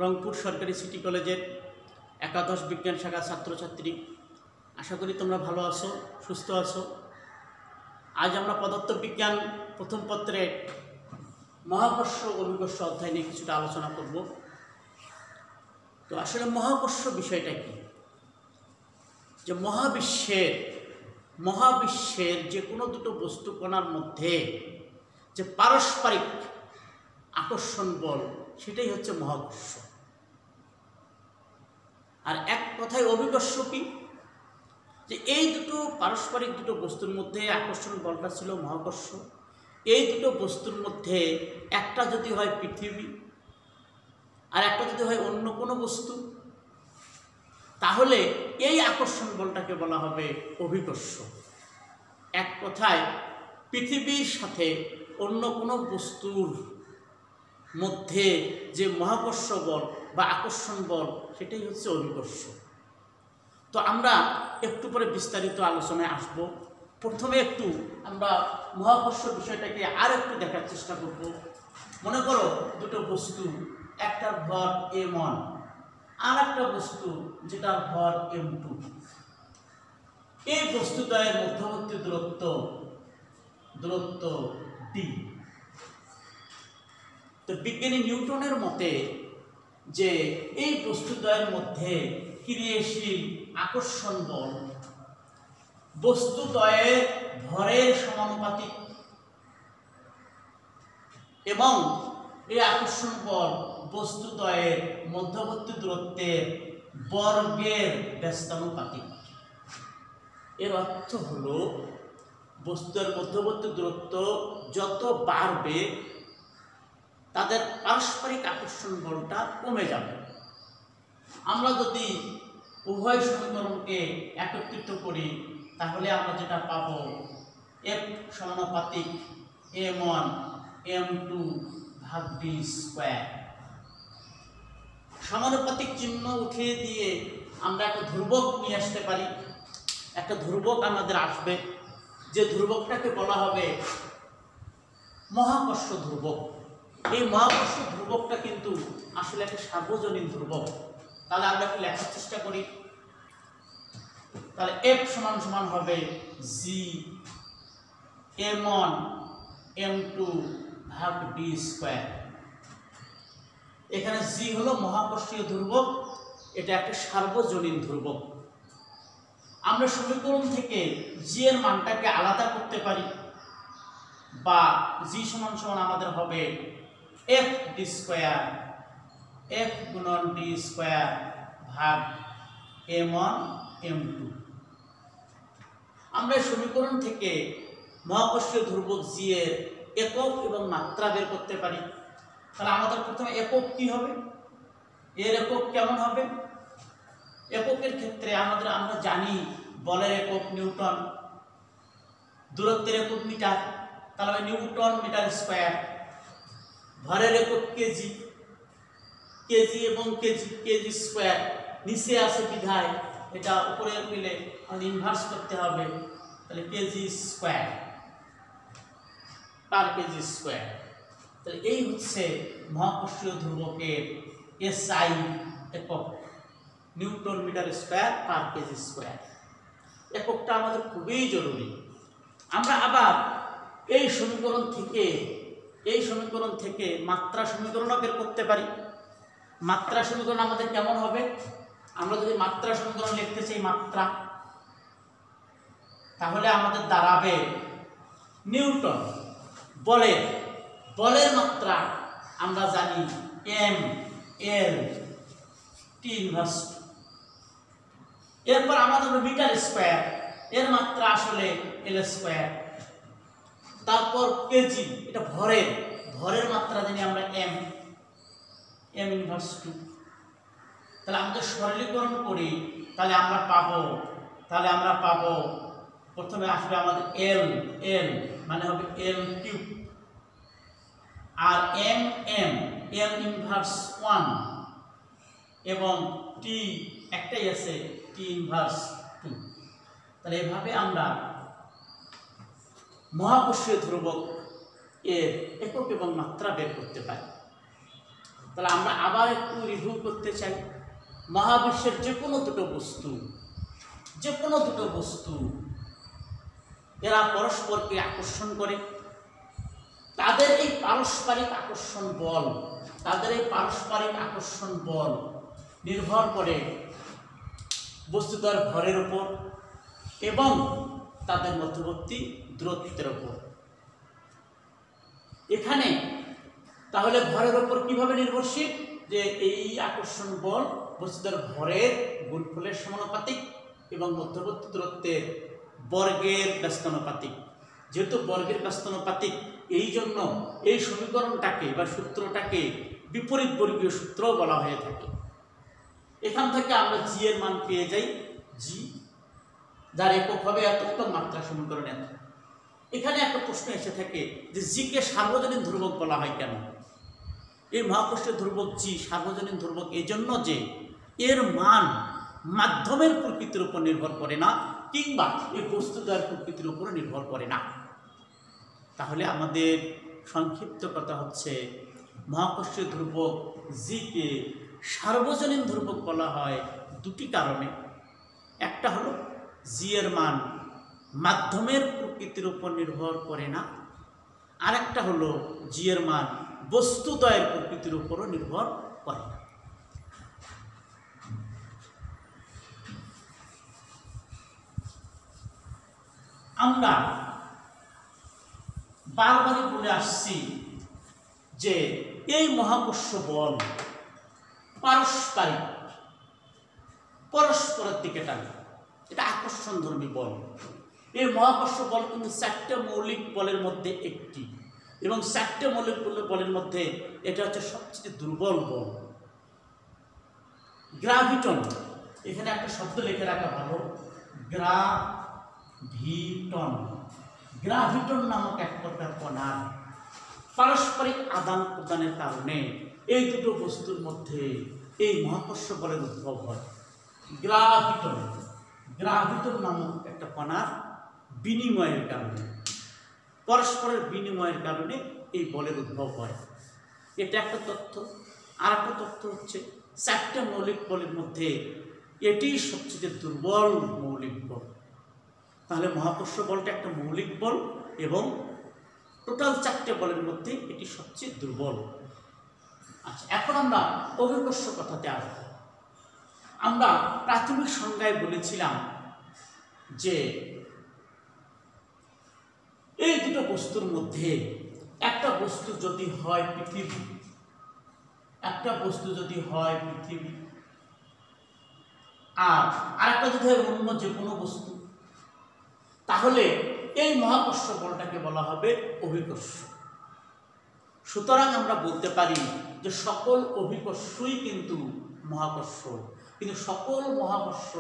রংপুর সরকারি সিটি কলেজের একাদশ বিজ্ঞান শাখা ছাত্রছাত্রী, আশা করি তোমরা ভালো আছো, সুস্থ আছো। আজ আমরা পদার্থবিজ্ঞান প্রথম পত্রে মহাকর্ষ অভিকর্ষ অধ্যায় নিয়ে কিছুটা আলোচনা করব। তো আসলে মহাকর্ষ বিষয়টা কি? যে মহাবিশ্বের যে কোনো দুটো বস্তু কণার মধ্যে যে পারস্পরিক আকর্ষণ বল, সেটাই হচ্ছে মহাকর্ষ। আর এক কথায় অভিকর্ষ কি? যে এই দুটো পারস্পরিক দুটো বস্তুর মধ্যে আকর্ষণ বলটা ছিল মহাকর্ষ। এই দুটো বস্তুর মধ্যে একটা যদি হয় পৃথিবী আর একটা যদি হয় অন্য কোনো বস্তু, তাহলে এই আকর্ষণ বলটাকে বলা হবে অভিকর্ষ। এক কথায় পৃথিবীর সাথে অন্য কোনো বস্তুর মধ্যে যে মহাকর্ষ বল বা আকর্ষণ বল, সেটাই হচ্ছে অভিকর্ষ। তো আমরা একটু পরে বিস্তারিত আলোচনায় আসব। প্রথমে একটু আমরা মহাকর্ষ বিষয়টাকে আর একটু দেখার চেষ্টা করব। মনে করো দুটো বস্তু, একটার ভর m1 আর একটা বস্তু যেটার ভর m2। এই বস্তুদ্বয়ের মধ্যবর্তী দূরত্ব d। তো বিজ্ঞানী নিউটনের মতে যে এই বস্তুদ্বয়ের মধ্যে ক্রিয়াশীল আকর্ষণ বল বস্তুদ্বয়ের ভরের সমানুপাতিক এবং এই আকর্ষণ বল বস্তুদ্বয়ের মধ্যবর্তী দূরত্বের বর্গের ব্যস্তানুপাতিক। এর অর্থ হলো বস্তুর মধ্যবর্তী দূরত্ব যত বাড়বে তাদের পারস্পরিক আকর্ষণ বলটা কমে যাবে। আমরা যদি উভয় সমীকরণকে একত্রিত করি তাহলে আমরা যেটা পাবো, F সমানুপাতিক m1 m2 ভাগ d স্কয়ার। সমানুপাতিক চিহ্ন উঠিয়ে দিয়ে আমরা একটা ধ্রুবক নিয়ে আসতে পারি। একটা ধ্রুবক আমাদের আসবে, যে ধ্রুবকটাকে বলা হবে মহাকর্ষ ধ্রুবক। এই মহাকর্ষ ধ্রুবকটা কিন্তু আসলে একটা সার্বজনীন ধ্রুবক। তাহলে আমরা একটু লেখার চেষ্টা করি। তাহলে F সমান হবে g m1 m2 ভাগ d স্কয়ার। এখানে g হলো মহাকর্ষীয় ধ্রুবক, এটা একটা সার্বজনীন ধ্রুবক। আমরা সমীকরণ থেকে g এর মানটাকে আলাদা করতে পারি, বা g সমান আমাদের হবে f d স্কয়ার, f গুণন d স্কয়ার ভাগ m1 m2। আমরা সমীকরণ থেকে মহাকর্ষীয় ধ্রুবক g এর একক এবং মাত্রা বের করতে পারি। তাহলে আমাদের প্রথমে একক কি হবে, এর একক কেমন হবে? এককের ক্ষেত্রে আমরা জানি বলের একক নিউটন, দূরত্বের একক মিটার, তাহলে নিউটন মিটার স্কয়ার। ভরের একক কেজি, কেজি এবং কেজি স্কয়ার। নিচে আছে বিধায় এটা উপরে মিলে আমাদের ইনভার্স করতে হবে, তাহলে KG square per KG square. তাহলে এই হচ্ছে মহাকর্ষীয় ধ্রুবকের এসআই একক, newton metre square per KG square. এককটা আমাদের খুবই জরুরি। আমরা আবার এই সমীকরণ থেকে মাত্রা সমীকরণও বের করতে পারি। মাত্রা সমীকরণ আমাদের কেমন হবে? আমরা যদি মাত্রা সমীকরণ লিখতে চাই মাত্রা, তাহলে আমাদের দাঁড়াবে নিউটন বলের মাত্রা আমরা জানি m l t ইনভার্স। এরপর আমাদের মিটার স্কয়ার, এর মাত্রা আসলে l স্কয়ার। তারপর কেজি, এটা ভরের মাত্রা জানি আমরা m ইনভার্স 2। তাহলে আমাদের সরলীকরণ করি, তাহলে আমরা পাবো প্রথমে আসবে আমাদের l মানে হবে l কিউব, আর m ইনভার্স 1 এবং t একটাই আছে, t ইনভার্স 2। তাহলে এভাবে আমরা মহাকর্ষীয় ধ্রুবক এর একক এবং মাত্রা বের করতে পারি। তাহলে আমরা আবার একটু রিভিউ করতে চাই। মহাবিশ্বের যে কোনো দুটো বস্তু এরা পরস্পরকে আকর্ষণ করে। তাদের এই পারস্পরিক আকর্ষণ বল নির্ভর করে বস্তুটার ভরের উপর এবং তাদের মধ্যবর্তী দূরত্বের উপর। এখানে তাহলে ভরের উপর কিভাবে নির্ভরশীল? যে এই আকর্ষণ বল বস্তুটার ভরের গুণফলের সমানুপাতিক এবং মধ্যবর্তী দূরত্বের বর্গের ব্যস্তানুপাতিক। যেহেতু বর্গের ব্যস্তানুপাতিক, এই জন্য এই সমীকরণটাকে বা সূত্রটাকে বিপরীত বর্গীয় সূত্র বলা হয়ে থাকে। এখান থেকে আমরা জি এর মান পেয়ে যাই, জি যার একক হবে এত এবং মাত্রা সমীকরণ এত। এখানে একটা প্রশ্ন এসে থাকে যে জি কে সার্বজনীন ধ্রুবক বলা হয় কেন? এই মহাকর্ষীয় ধ্রুবক জি সার্বজনীন ধ্রুবক এই জন্য যে এর মান মাধ্যমের প্রকৃতির উপর নির্ভর করে না, কিংবা এই বস্তুদ্বয়ের প্রকৃতির উপর নির্ভর করে না। তাহলে আমাদের সংক্ষিপ্ত কথা হচ্ছে, মহাকর্ষীয় ধ্রুবক জি কে সার্বজনীন ধ্রুবক বলা হয় দুটি কারণে। একটা হলো জি এর মান মাধ্যমের প্রকৃতির উপর নির্ভর করে না, আর একটা হলো জি এর মান বস্তুদ্বয়ের প্রকৃতির উপরও নির্ভর করে না। আমরা বারবারই বলে আসছি যে এই মহাকর্ষ বল পরস্পরের দিকে টানে, এটা আকর্ষণধর্মী বল। এই মহাকর্ষ বল কিন্তু 4টে মৌলিক বলের মধ্যে একটি, এবং 4টে মৌলিক বলের মধ্যে এটা হচ্ছে সবচেয়ে দুর্বল বল। গ্রাভিটন, এখানে একটা শব্দ লিখে রাখা ভালো, গ্রাভিটন নামক এক প্রকার কণার পারস্পরিক আদান প্রদানের কারণে এই দুটো বস্তুর মধ্যে এই মহাকর্ষ বলের উদ্ভব হয়। গ্রাভিটন নামক একটা কণার বিনিময়ের কারণে, পরস্পরের বিনিময়ের কারণে এই বলের উদ্ভব হয়। এটা একটা তথ্য। আর একটা তথ্য হচ্ছে 4টে মৌলিক বলের মধ্যে এটি সবচেয়ে দুর্বল মৌলিক বল। তাহলে মহাকর্ষ বলটা একটা মৌলিক বল এবং টোটাল 4টে বলের মধ্যে এটি সবচেয়ে দুর্বল। আচ্ছা, এখন আমরা অভিকর্ষ কথাতে আসব। আমরা প্রাথমিক সংজ্ঞায় বলেছিলাম যে এই দুটো বস্তুর মধ্যে একটা বস্তু যদি হয় পৃথিবী, আর আরেকটা যদি হয় অন্য যে কোনো বস্তু, তাহলে এই মহাকর্ষ বলটাকে বলা হবে অভিকর্ষ। সুতরাং আমরা বলতে পারি যে সকল অভিকর্ষই কিন্তু মহাকর্ষ, কিন্তু সকল মহাকর্ষ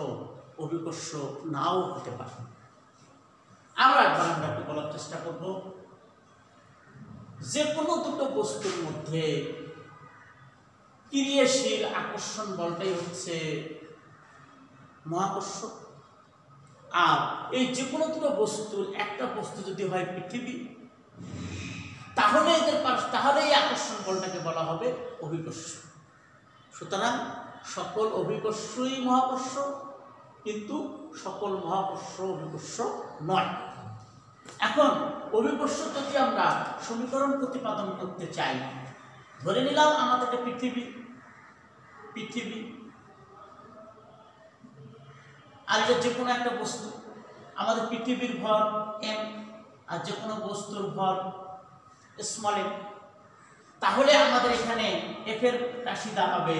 অভিকর্ষ নাও হতে পারে। আমরা একটু বলার চেষ্টা করব, যে কোনো দুটো বস্তুর মধ্যে ক্রিয়াশীল আকর্ষণ বলটাই হচ্ছে মহাকর্ষ। আর এই যে কোনো দুটো বস্তুর একটা বস্তু যদি হয় পৃথিবী, তাহলে এই আকর্ষণ বলটাকে বলা হবে অভিকর্ষ। সুতরাং সকল অভিকর্ষই মহাকর্ষ, কিন্তু সকল মহাকর্ষ অভিকর্ষ নয়। এখন অভিকর্ষ যদি আমরা সমীকরণ প্রতিপাদন করতে চাই, ধরে নিলাম আমাদের একটা পৃথিবী আর এটা যে কোনো একটা বস্তু, আমাদের পৃথিবীর ভর m আর যে কোনো বস্তুর ভর স্মল m। তাহলে আমাদের এখানে f এর রাশি দাঁড়াবে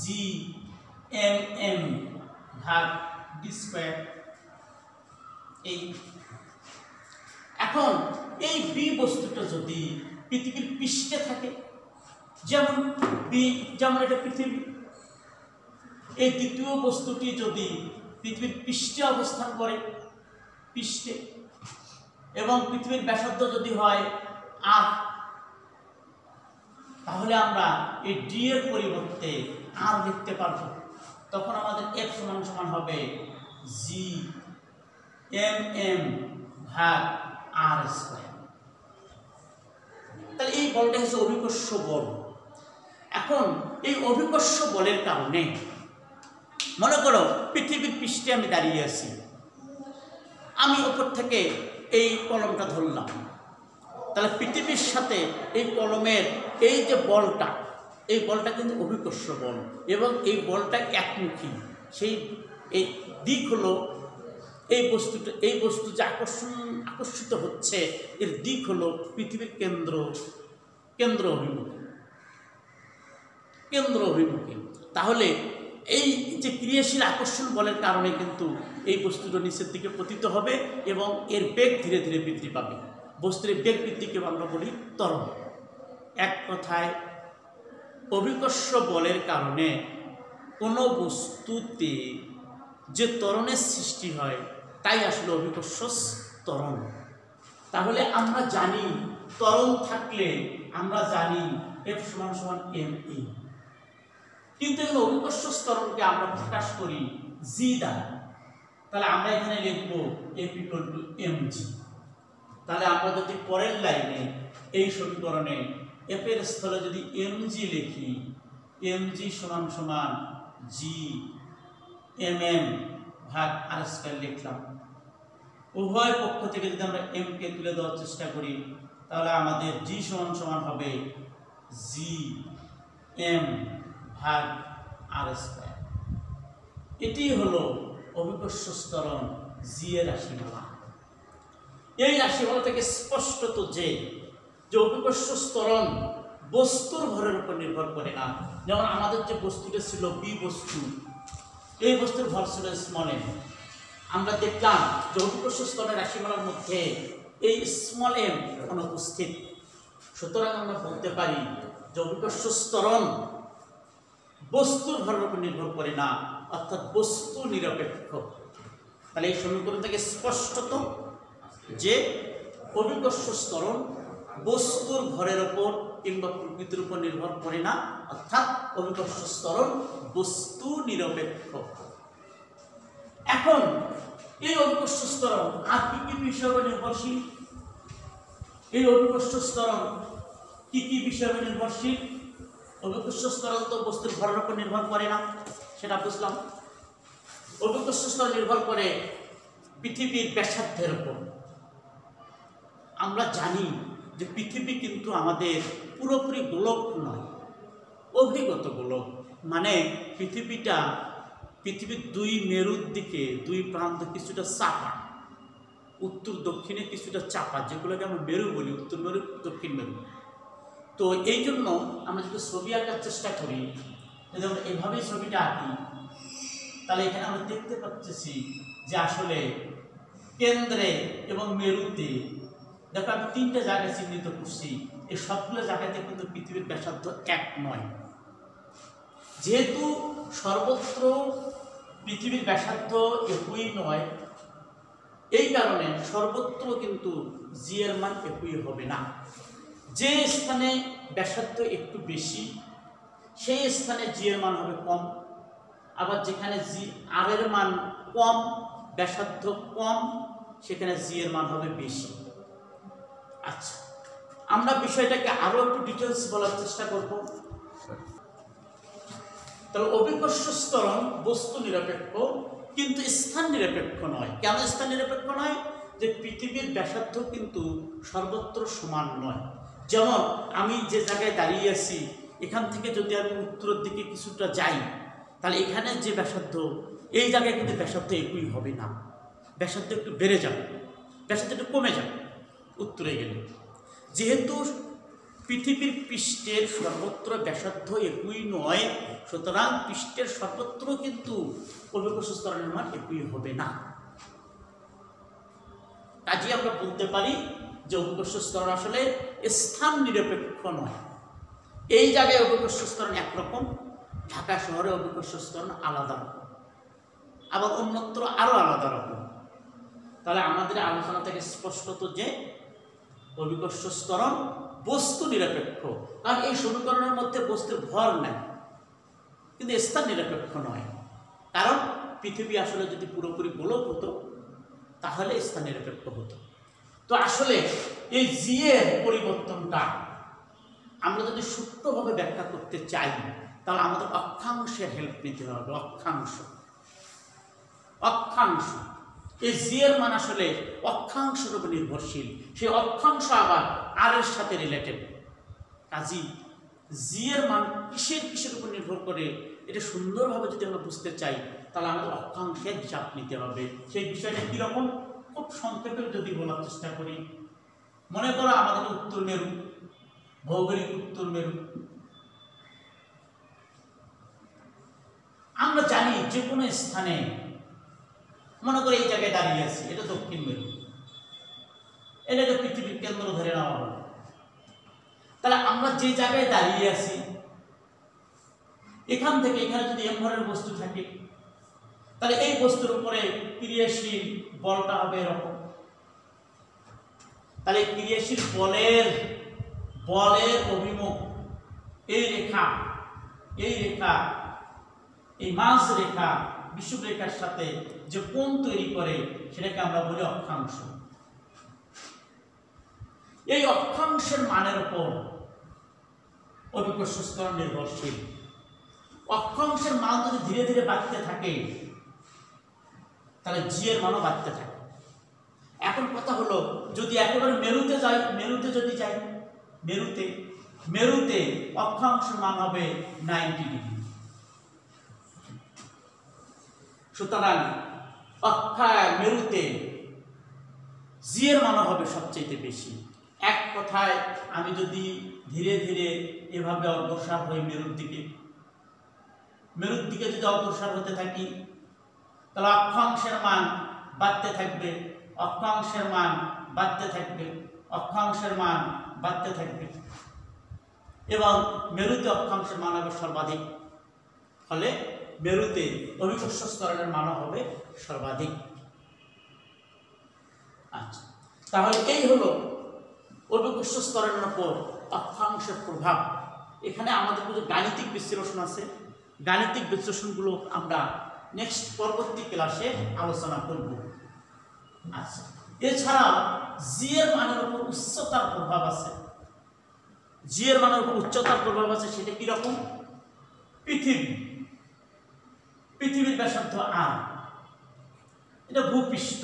gmm ভাগ d স্কয়ার। এখন এই b বস্তুটা যদি পৃথিবীর পৃষ্ঠে থাকে, যেমন এটা পৃথিবী, এই দ্বিতীয় বস্তুটি যদি পৃথিবীর পৃষ্ঠে অবস্থান করে, এবং পৃথিবীর ব্যাসার্ধ যদি হয় r, তাহলে আমরা এই d এর পরিবর্তে r লিখতে পারব। তখন আমাদের f সমান হবে gmm ভাগ r স্কয়ার। তাহলে এই বলটা হচ্ছে অভিকর্ষ বল। এখন এই অভিকর্ষ বলের কারণে মনে করো পৃথিবীর পৃষ্ঠে আমি দাঁড়িয়ে আছি, আমি ওপর থেকে এই কলমটা ধরলাম, তাহলে পৃথিবীর সাথে এই কলমের এই যে বলটা, এই বলটা কিন্তু অভিকর্ষ বল এবং এই বলটা একমুখী। সেই এই দিক হলো এই বস্তু যে আকর্ষিত হচ্ছে এর দিক হলো পৃথিবীর কেন্দ্র অভিমুখী। তাহলে এই যে ক্রিয়াশীল আকর্ষণ বলের কারণে কিন্তু এই বস্তুটা নিচের দিকে পতিত হবে এবং এর বেগ ধীরে ধীরে বৃদ্ধি পাবে। বস্তুর বেগ বৃদ্ধিকে আমরা বলি ত্বরণ। এক কথায় অভিকর্ষ বলের কারণে কোনো বস্তুতে যে ত্বরণের সৃষ্টি হয় তাই আসলে অভিকর্ষ ত্বরণ। তাহলে আমরা জানি ত্বরণ থাকলে আমরা জানি F = ma, কিন্তু এই অভিকর্ষ ত্বরণকে আমরা প্রকাশ করি g দ্বারা। তাহলে আমরা এখানে লিখব F = mg। তাহলে আমরা যদি পরের লাইনে এই সমীকরণে F এর স্থলে যদি mg লিখি, mg = g mm/r² লিখলাম। উভয় পক্ষ থেকে যদি আমরা m কে তুলে দেওয়ার চেষ্টা করি তাহলে আমাদের g = হবে g m/r²। এটি হলো অভিকর্ষ ত্বরণ g এর রাশিমালা। এই রাশিমালা থেকে স্পষ্টত যে অভিকর্ষ ত্বরণ বস্তুর ভরের উপর নির্ভর করে না। যেমন আমাদের যে বস্তুটা ছিল বি বস্তু, এই বস্তুর ভর ছিল স্মল m। আমরা দেখলাম যে অভিকর্ষ ত্বরণের রাশিমালার মধ্যে এই স্মল m অনুপস্থিত। সুতরাং আমরা বলতে পারি যে অভিকর্ষ ত্বরণ বস্তুর ভরের উপর নির্ভর করে না, অর্থাৎ বস্তু নিরপেক্ষ। তাহলে এই সমীকরণ থেকে স্পষ্টত যে অভিকর্ষ ত্বরণ বস্তুর ভরের উপর কিংবা প্রকৃতির উপর নির্ভর করে না, অর্থাৎ অভিকর্ষ ত্বরণ বস্তু নিরপেক্ষ। এখন এই অভিকর্ষ ত্বরণ আর কি কি বিষয়ে নির্ভরশীল? এই অভিকর্ষ ত্বরণ কি কি বিষয়ে নির্ভরশীল? অভিকর্ষ ত্বরণ তো বস্তুর ভরের উপর নির্ভর করে না, সেটা বুঝলাম। অভিকর্ষ ত্বরণ নির্ভর করে পৃথিবীর ব্যাসার্ধের উপর। আমরা জানি যে পৃথিবী কিন্তু আমাদের পুরোপুরি গোলক নয়, অভিগত গোলক। মানে পৃথিবীর দুই মেরুর দিকে দুই প্রান্ত কিছুটা চাপা, উত্তর দক্ষিণে কিছুটা চাপা, যেগুলোকে আমরা মেরু বলি, উত্তর মেরু দক্ষিণ মেরু। তো এই জন্য আমরা যদি ছবি আঁকার চেষ্টা করি, যদি আমরা এভাবেই ছবিটা আঁকি, তাহলে এখানে আমরা দেখতে পাচ্ছি যে আসলে কেন্দ্রে এবং মেরুতে দেখো আমি তিনটা জায়গায় চিহ্নিত করছি। এই সবগুলো জায়গাতে কিন্তু পৃথিবীর ব্যাসার্ধ এক নয়। যেহেতু সর্বত্র পৃথিবীর ব্যাসার্ধ একই নয়, এই কারণে সর্বত্র কিন্তু জি এর মান একই হবে না। যে স্থানে ব্যাসার্ধ একটু বেশি সেই স্থানে জি এর মান হবে কম, আবার যেখানে জি আর এর মান কম, ব্যাসার্ধ কম, সেখানে জি এর মান হবে বেশি। আচ্ছা, আমরা বিষয়টাকে আরো একটু ডিটেলস বলার চেষ্টা করব। তাহলে অভিকর্ষ ত্বরণ বস্তু নিরপেক্ষ কিন্তু স্থান নিরপেক্ষ নয়। কেন স্থান নিরপেক্ষ নয়? যে পৃথিবীর ব্যাসার্ধ কিন্তু সর্বত্র সমান নয়। যেমন আমি যে জায়গায় দাঁড়িয়ে আছি, এখান থেকে যদি আমি উত্তরের দিকে কিছুটা যাই, তাহলে এখানে যে ব্যাসার্ধ, এই জায়গায় কিন্তু ব্যাসার্ধ একই হবে না, ব্যাসার্ধ একটু বেড়ে যাবে, ব্যাসার্ধ একটু কমে যাবে উত্তরে গেলে। যেহেতু পৃথিবীর পৃষ্ঠের সর্বত্র ব্যাসার্ধ একই নয়, সুতরাং পৃষ্ঠের সর্বত্র কিন্তু অভিকর্ষ ত্বরণের মান একই হবে না। কাজে আমরা বলতে পারি যে অভিকর্ষ ত্বরণ আসলে স্থান নিরপেক্ষ নয়। এই জায়গায় অভিকর্ষ ত্বরণ একরকম, ঢাকা শহরে অভিকর্ষ ত্বরণ আলাদা রকম, আবার অন্যত্র আরো আলাদা রকম। তাহলে আমাদের আলোচনা থেকে স্পষ্টত যে অভিকর্ষ ত্বরণ বস্তু নিরপেক্ষ, কারণ এই সমীকরণের মধ্যে বস্তুর ভর নাই, কিন্তু স্থান নিরপেক্ষ নয়। কারণ পৃথিবী আসলে যদি পুরোপুরি গোলক হতো তাহলে স্থান নিরপেক্ষ হতো। তো আসলে এই জি এর পরিবর্তনটা আমরা যদি সূক্ষ্মভাবে ব্যাখ্যা করতে চাই তাহলে আমাদের অক্ষাংশের হেল্প নিতে হবে। অক্ষাংশ এই জি এর মান আসলে অক্ষাংশের উপর নির্ভরশীল, সেই অক্ষাংশ আবার আর এর সাথে রিলেটেড। কাজী জি এর মান কিসের উপর নির্ভর করে, এটা সুন্দরভাবে যদি আমরা বুঝতে চাই তাহলে আমাদের অক্ষাংশের হিসাব নিতে হবে। সেই বিষয়টা কীরকম, খুব সংক্ষেপে যদি বলার চেষ্টা করি, মনে করো আমাদের উত্তর মেরু, ভৌগোলিক উত্তর মেরু। আমরা জানি যে কোনো স্থানে, মনে করো এই জায়গায় দাঁড়িয়ে আছি, এটা দক্ষিণ মেরু, এটাকে পৃথিবীর কেন্দ্র ধরে নেওয়া হলো। তাহলে আমরা যে জায়গায় দাঁড়িয়ে আছি এখান থেকে এখানে যদি এম ভরের বস্তু থাকে তাহলে এই বস্তুর উপরে ক্রিয়াশীল বলটা হবে এরকম। তাহলে ক্রিয়াশীল বলের অভিমুখ এই রেখা, এই মাঝ রেখা বিষুব রেখার সাথে যে কোণ তৈরি করে সেটাকে আমরা বলি অক্ষাংশ। এই অক্ষাংশের মানের উপর অভিকর্ষ স্তর নির্ভরশীল। অক্ষাংশের মান যদি ধীরে ধীরে বাড়তে থাকে তাহলে জি এর মানও বাড়তে থাকে। এখন কথা হলো, যদি একেবারে মেরুতে অক্ষাংশের মান হবে 90 ডিগ্রি। সুতরাং মেরুতে জি এর মান হবে সবচেয়ে বেশি। এক কথায় আমি যদি ধীরে ধীরে এভাবে অগ্রসর হই মেরুর দিকে যদি অগ্রসর হতে থাকি তাহলে অক্ষাংশের মান বাড়তে থাকবে, এবং মেরুতে অক্ষাংশের মান হবে সর্বাধিক। ফলে মেরুতে অভিকর্ষ স্তরণের মান হবে সর্বাধিক। আচ্ছা, তাহলে এই হলো অভিকর্ষ স্তরণের উপর অক্ষাংশের প্রভাব। এখানে আমাদের কিছু গাণিতিক বিশ্লেষণ আছে, গাণিতিক বিশ্লেষণগুলো আমরা নেক্সট পরবর্তী ক্লাসে আলোচনা করব। আচ্ছা, এছাড়া জি এর মানের উপর উচ্চতার প্রভাব আছে। সেটা কিরকম? পৃথিবীর ব্যাসার্ধ আর, এটা ভূপৃষ্ঠ।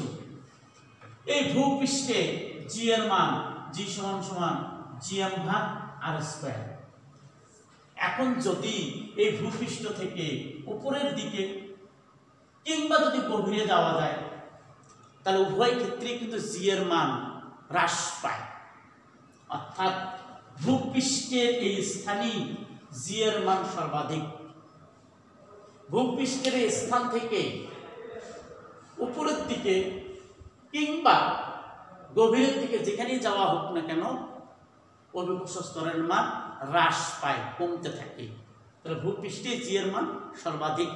এই ভূপৃষ্ঠে জি এর মান জি সমান জিএম ভাগ আর স্কয়ার। এখন যদি এই ভূপৃষ্ঠ থেকে উপরের দিকে কিংবা যদি গভীরে যাওয়া যায় তাহলে উভয় ক্ষেত্রেই কিন্তু জি এর মান হ্রাস পায়। অর্থাৎ ভূপৃষ্ঠের এই স্থানেই জি এর মান সর্বাধিক। ভূপৃষ্ঠের এই স্থান থেকে উপরের দিকে কিংবা গভীরের দিকে যেখানেই যাওয়া হোক না কেন অভিকর্ষ স্তরের মান হ্রাস পায়, কমতে থাকে। তাহলে ভূপৃষ্ঠে জি এর মান সর্বাধিক,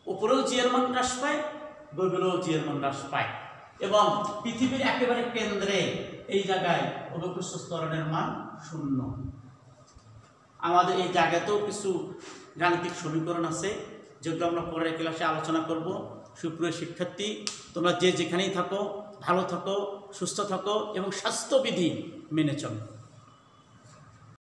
উপরেও জি এর মান হ্রাস পায়, গভীরেও জি এর মান হ্রাস পায়। এবং পৃথিবীর একেবারে কেন্দ্রে এই জায়গায় অভিকর্ষ স্তরণের মান 0। আমাদের এই জায়গাতেও কিছু গাণিতিক সমীকরণ আছে যেগুলো আমরা পরের ক্লাসে আলোচনা করব। সুপ্রিয় শিক্ষার্থী, তোমরা যে যেখানেই থাকো ভালো থাকো, সুস্থ থাকো এবং স্বাস্থ্যবিধি মেনে চলো।